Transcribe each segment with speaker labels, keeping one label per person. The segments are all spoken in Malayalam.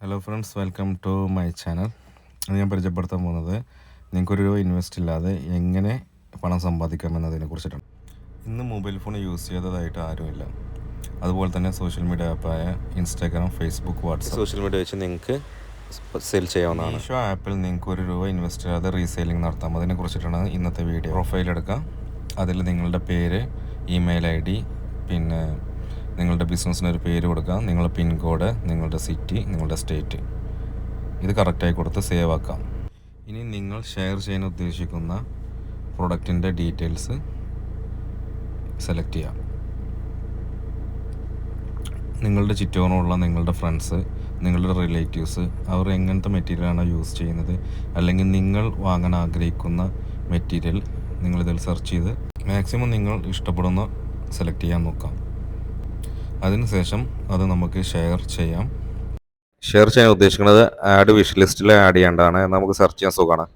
Speaker 1: Hello friends, welcome to my channel. ഞാൻ പരിചയപ്പെടുത്താൻ പോകുന്നത് നിങ്ങൾക്കൊരു രൂപ ഇൻവെസ്റ്റ് ഇല്ലാതെ എങ്ങനെ പണം സമ്പാദിക്കാം എന്നതിനെ കുറിച്ചിട്ടാണ്. ഇന്ന് മൊബൈൽ ഫോൺ യൂസ് ചെയ്തതായിട്ട് ആരുമില്ല. അതുപോലെ തന്നെ സോഷ്യൽ മീഡിയ ആപ്പായ Instagram, Facebook, WhatsApp social media വെച്ച് നിങ്ങൾക്ക് സെയിൽ ചെയ്യാവുന്നതാണ്. മീഷോ ആപ്പിൽ നിങ്ങൾക്ക് ഒരു രൂപ ഇൻവെസ്റ്റ് ചെയ്യാതെ റീസെയിലിംഗ് നടത്താം. അതിനെ കുറിച്ചിട്ടാണ് ഇന്നത്തെ വീഡിയോ. പ്രൊഫൈൽ എടുക്കാം. അതിൽ നിങ്ങളുടെ പേര്, ഇമെയിൽ ID, പിന്നെ നിങ്ങളുടെ ബിസിനസ്സിനൊരു പേര് കൊടുക്കാം, നിങ്ങളുടെ പിൻകോഡ്, നിങ്ങളുടെ സിറ്റി, നിങ്ങളുടെ സ്റ്റേറ്റ്, ഇത് കറക്റ്റായി കൊടുത്ത് സേവ് ആക്കാം. ഇനി നിങ്ങൾ ഷെയർ ചെയ്യാൻ ഉദ്ദേശിക്കുന്ന പ്രൊഡക്റ്റിൻ്റെ ഡീറ്റെയിൽസ് സെലക്ട് ചെയ്യാം. നിങ്ങളുടെ ചുറ്റോണമുള്ള നിങ്ങളുടെ ഫ്രണ്ട്സ്, നിങ്ങളുടെ റിലേറ്റീവ്സ്, അവർ എങ്ങനത്തെ മെറ്റീരിയലാണോ യൂസ് ചെയ്യുന്നത്, അല്ലെങ്കിൽ നിങ്ങൾ വാങ്ങാൻ ആഗ്രഹിക്കുന്ന മെറ്റീരിയൽ നിങ്ങളിതിൽ സെർച്ച് ചെയ്ത് മാക്സിമം നിങ്ങൾ ഇഷ്ടപ്പെടുന്ന സെലക്ട് ചെയ്യാൻ നോക്കാം. അതിനുശേഷം അത് നമുക്ക് ഷെയർ ചെയ്യാം. ഷെയർ ചെയ്യാൻ ഉദ്ദേശിക്കുന്നത് ആഡ് വിഷ് ലിസ്റ്റിൽ ആഡ് ചെയ്യേണ്ടതാണ്. നമുക്ക് സെർച്ച് ചെയ്യാൻ സുഖമാണ്.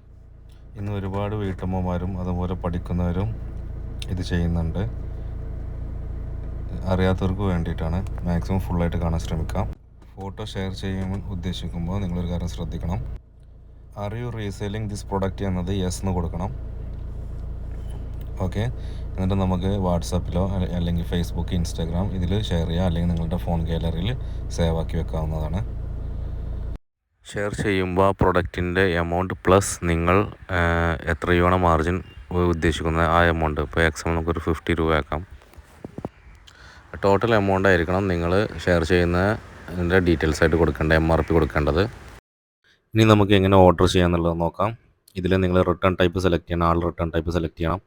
Speaker 1: ഇന്ന് ഒരുപാട് വീട്ടമ്മമാരും അതുപോലെ പഠിക്കുന്നവരും ഇത് ചെയ്യുന്നുണ്ട്. അറിയാത്തവർക്ക് വേണ്ടിയിട്ടാണ്. മാക്സിമം ഫുള്ളായിട്ട് കാണാൻ ശ്രമിക്കാം. ഫോട്ടോ ഷെയർ ചെയ്യാൻ ഉദ്ദേശിക്കുമ്പോൾ നിങ്ങളൊരു കാര്യം ശ്രദ്ധിക്കണം. Are you reselling this product എന്നത് യെസ് എന്ന് കൊടുക്കണം. ഓക്കെ, എന്നിട്ട് നമുക്ക് വാട്സാപ്പിലോ അല്ലെങ്കിൽ ഫേസ്ബുക്ക്, ഇൻസ്റ്റാഗ്രാം ഇതിൽ ഷെയർ ചെയ്യാം, അല്ലെങ്കിൽ നിങ്ങളുടെ ഫോൺ ഗാലറിയിൽ സേവ് ആക്കി വെക്കാവുന്നതാണ്. ഷെയർ ചെയ്യുമ്പോൾ ആ പ്രൊഡക്റ്റിൻ്റെ എമൗണ്ട് പ്ലസ് നിങ്ങൾ എത്ര രൂപയാണ് മാർജിൻ ഉദ്ദേശിക്കുന്ന ആ എമൗണ്ട്. ഇപ്പോൾ എക്സാമ്പിൾ നമുക്കൊരു 50 രൂപ ആക്കാം. ടോട്ടൽ എമൗണ്ട് ആയിരിക്കണം നിങ്ങൾ ഷെയർ ചെയ്യുന്നതിൻ്റെ ഡീറ്റെയിൽസ് ആയിട്ട് കൊടുക്കേണ്ടത്, MRP കൊടുക്കേണ്ടത്. ഇനി നമുക്ക് എങ്ങനെ ഓർഡർ ചെയ്യാമെന്നുള്ളത് നോക്കാം. ഇതിൽ നിങ്ങൾ റിട്ടേൺ ടൈപ്പ് സെലക്ട് ചെയ്യണം. ആൾ റിട്ടേൺ ടൈപ്പ് സെലക്ട് ചെയ്യണം.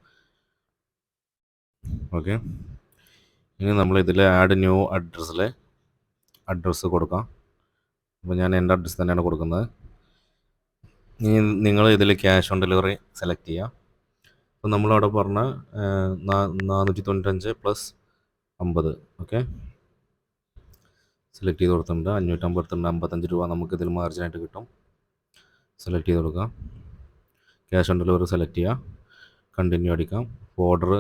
Speaker 1: ഓക്കെ, ഇനി നമ്മൾ ഇതിൽ ആഡ് ന്യൂ അഡ്രസ്സിൽ അഡ്രസ്സ് കൊടുക്കാം. അപ്പോൾ ഞാൻ എൻ്റെ അഡ്രസ്സ് തന്നെയാണ് കൊടുക്കുന്നത്. ഇനി നിങ്ങൾ ഇതിൽ ക്യാഷ് ഓൺ ഡെലിവറി സെലക്ട് ചെയ്യുക. അപ്പോൾ നമ്മളവിടെ പറഞ്ഞ 495 + 50, ഓക്കെ, സെലക്ട് ചെയ്ത് കൊടുത്തിട്ടുണ്ട്. 555 രൂപ നമുക്കിതിൽ മാർജിനായിട്ട് കിട്ടും. സെലക്ട് ചെയ്ത് കൊടുക്കുക. ക്യാഷ് ഓൺ ഡെലിവറി സെലക്ട് ചെയ്യുക. കണ്ടിന്യൂ അടിക്കാം. ഓർഡർ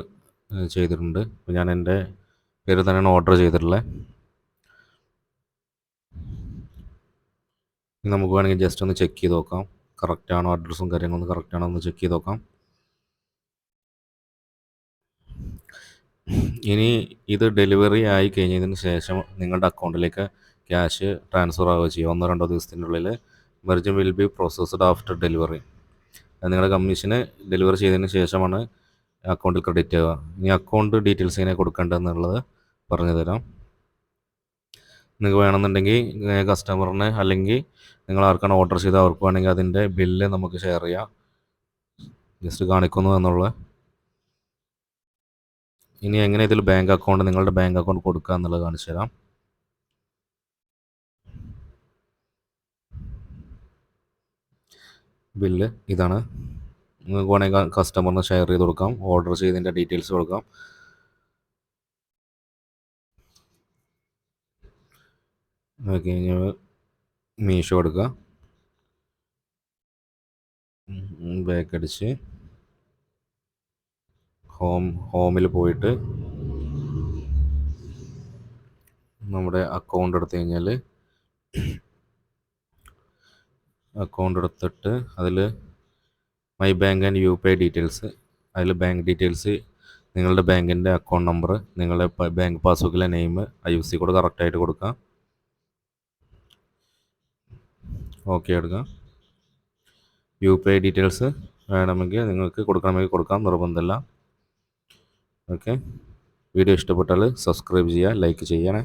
Speaker 1: ചെയ്തിട്ടുണ്ട്. അപ്പോൾ ഞാൻ എൻ്റെ പേര് തന്നെയാണ് ഓർഡർ ചെയ്തിട്ടുള്ളത്. നമുക്ക് വേണമെങ്കിൽ ജസ്റ്റ് ഒന്ന് ചെക്ക് ചെയ്ത് നോക്കാം, കറക്റ്റാണോ, അഡ്രസ്സും കാര്യങ്ങളൊന്ന് കറക്റ്റാണോ ഒന്ന് ചെക്ക് ചെയ്ത് നോക്കാം. ഇനി ഇത് ഡെലിവറി ആയി കഴിഞ്ഞതിന് ശേഷം നിങ്ങളുടെ അക്കൗണ്ടിലേക്ക് ക്യാഷ് ട്രാൻസ്ഫർ ആവുക ചെയ്യും. 1-2 ദിവസത്തിനുള്ളിൽ. Merge will be processed after delivery. നിങ്ങളുടെ കമ്മീഷന് ഡെലിവറി ചെയ്തതിന് ശേഷമാണ് അക്കൗണ്ടിൽ ക്രെഡിറ്റ് ആവുക. ഇനി അക്കൗണ്ട് ഡീറ്റെയിൽസ് എങ്ങനെ കൊടുക്കേണ്ടതെന്നുള്ളത് പറഞ്ഞു തരാം. നിങ്ങൾക്ക് വേണമെന്നുണ്ടെങ്കിൽ കസ്റ്റമറിന് അല്ലെങ്കിൽ നിങ്ങൾ ആർക്കാണ് ഓർഡർ ചെയ്ത് അവർക്ക് വേണമെങ്കിൽ അതിൻ്റെ ബില്ല് നമുക്ക് ഷെയർ ചെയ്യാം. ജസ്റ്റ് കാണിക്കുന്നു എന്നുള്ളത്. ഇനി എങ്ങനെ ഇതിൽ ബാങ്ക് അക്കൗണ്ട്, നിങ്ങളുടെ ബാങ്ക് അക്കൗണ്ട് കൊടുക്കുക എന്നുള്ളത് കാണിച്ചു തരാം. ബില്ല് ഇതാണ്. നിങ്ങൾക്ക് വേണമെങ്കിൽ കസ്റ്റമറിന് ഷെയർ ചെയ്ത് കൊടുക്കാം. ഓർഡർ ചെയ്തതിൻ്റെ ഡീറ്റെയിൽസ് കൊടുക്കാം. ഓക്കെ, മീഷോ എടുക്കുക. ബാക്ക് അടിച്ച് ഹോമിൽ പോയിട്ട് നമ്മുടെ അക്കൗണ്ട് എടുത്തു കഴിഞ്ഞാൽ അക്കൗണ്ട് എടുത്തിട്ട് അതിൽ my bank and UPI details, അതിൽ ബാങ്ക് ഡീറ്റെയിൽസ്, നിങ്ങളുടെ ബാങ്കിൻ്റെ അക്കൗണ്ട് നമ്പർ, നിങ്ങളുടെ ബാങ്ക് പാസ്ബുക്കിലെ നെയിം, IFSC കോഡ് കറക്റ്റായിട്ട് കൊടുക്കുക. ഓക്കെ എടുക്കുക. UPI ഡീറ്റെയിൽസ് വേണമെങ്കിൽ നിങ്ങൾക്ക് കൊടുക്കണമെങ്കിൽ കൊടുക്കാം, നിർബന്ധമില്ല. ഓക്കെ, വീഡിയോ ഇഷ്ടപ്പെട്ടാൽ സബ്സ്ക്രൈബ് ചെയ്യുക, ലൈക്ക് ചെയ്യണേ.